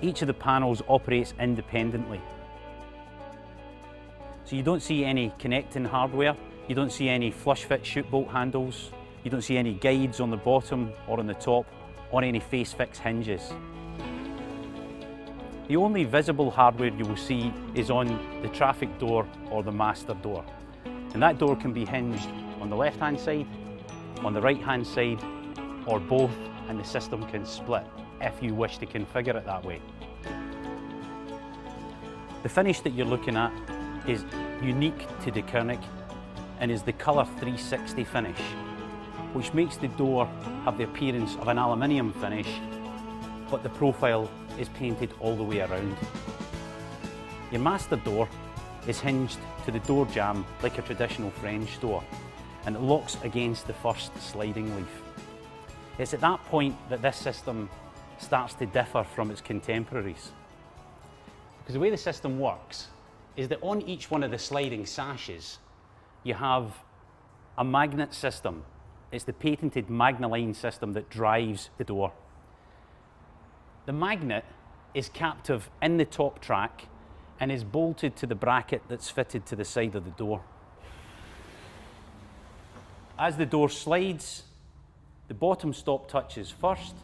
Each of the panels operates independently. So you don't see any connecting hardware, you don't see any flush fit chute bolt handles, you don't see any guides on the bottom or on the top, or any face fix hinges. The only visible hardware you will see is on the traffic door or the master door. And that door can be hinged on the left hand side, on the right hand side, or both, and the system can split if you wish to configure it that way. The finish that you're looking at is unique to De Koninck and is the Colour 360 finish, which makes the door have the appearance of an aluminium finish, but the profile is painted all the way around. Your master door is hinged to the door jamb like a traditional French door, and it locks against the first sliding leaf. It's at that point that this system starts to differ from its contemporaries. Because the way the system works is that on each one of the sliding sashes, you have a magnet system. It's the patented Magnaline system that drives the door. The magnet is captive in the top track and is bolted to the bracket that's fitted to the side of the door. As the door slides, the bottom stop touches first,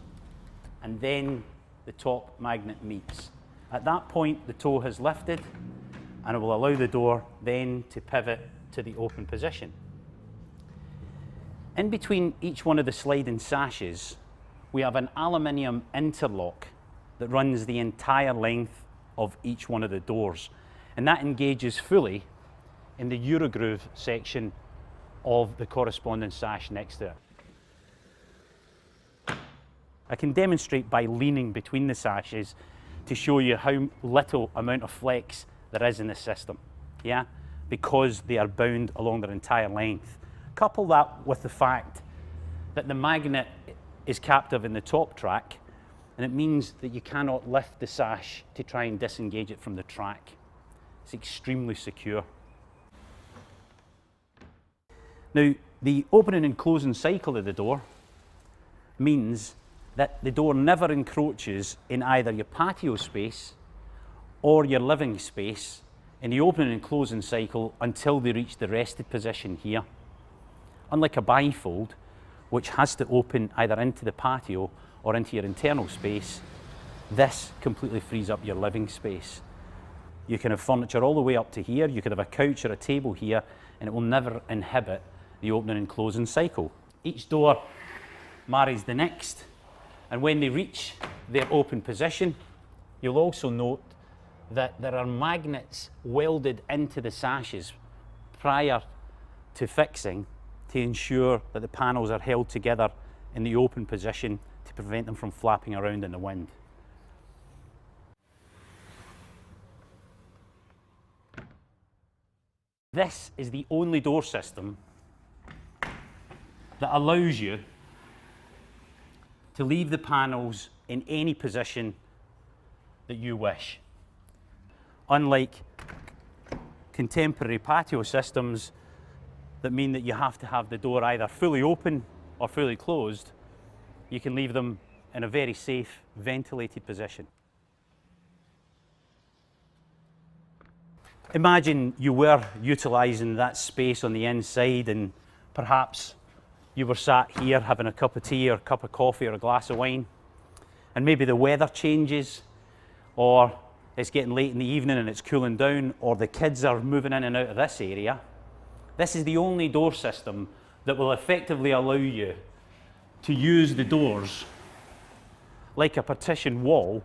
and then the top magnet meets. At that point, the toe has lifted, and it will allow the door then to pivot to the open position. In between each one of the sliding sashes, we have an aluminium interlock that runs the entire length of each one of the doors, and that engages fully in the Eurogroove section of the corresponding sash next to it. I can demonstrate by leaning between the sashes to show you how little amount of flex there is in the system, yeah? Because they are bound along their entire length. Couple that with the fact that the magnet is captive in the top track, and it means that you cannot lift the sash to try and disengage it from the track. It's extremely secure. Now, the opening and closing cycle of the door means that the door never encroaches in either your patio space or your living space in the opening and closing cycle until they reach the rested position here. Unlike a bifold, which has to open either into the patio or into your internal space, this completely frees up your living space. You can have furniture all the way up to here, you could have a couch or a table here, and it will never inhibit the opening and closing cycle. Each door marries the next, and when they reach their open position, you'll also note that there are magnets welded into the sashes prior to fixing to ensure that the panels are held together in the open position to prevent them from flapping around in the wind. This is the only door system that allows you to leave the panels in any position that you wish. Unlike contemporary patio systems that mean that you have to have the door either fully open or fully closed, you can leave them in a very safe, ventilated position. Imagine you were utilising that space on the inside, and perhaps you were sat here having a cup of tea or a cup of coffee or a glass of wine, and maybe the weather changes, or it's getting late in the evening and it's cooling down, or the kids are moving in and out of this area. This is the only door system that will effectively allow you to use the doors like a partition wall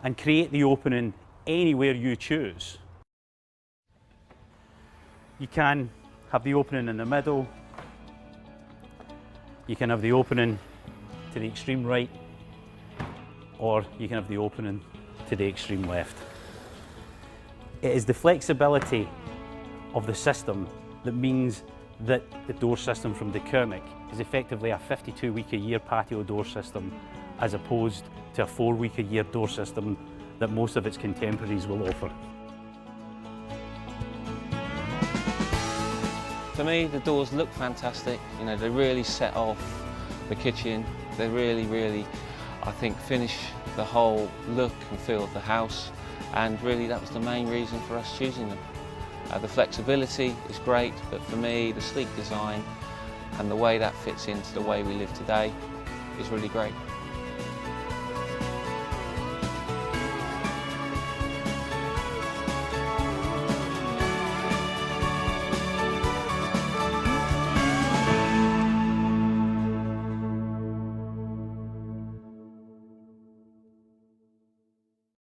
and create the opening anywhere you choose. You can have the opening in the middle, you can have the opening to the extreme right, or you can have the opening to the extreme left. It is the flexibility of the system that means that the door system from De Koninck is effectively a 52-week-a-year patio door system, as opposed to a 4-week-a-year door system that most of its contemporaries will offer. For me, the doors look fantastic. You know, they really set off the kitchen. They really I think finish the whole look and feel of the house, and really that was the main reason for us choosing them. The flexibility is great, but for me the sleek design and the way that fits into the way we live today is really great.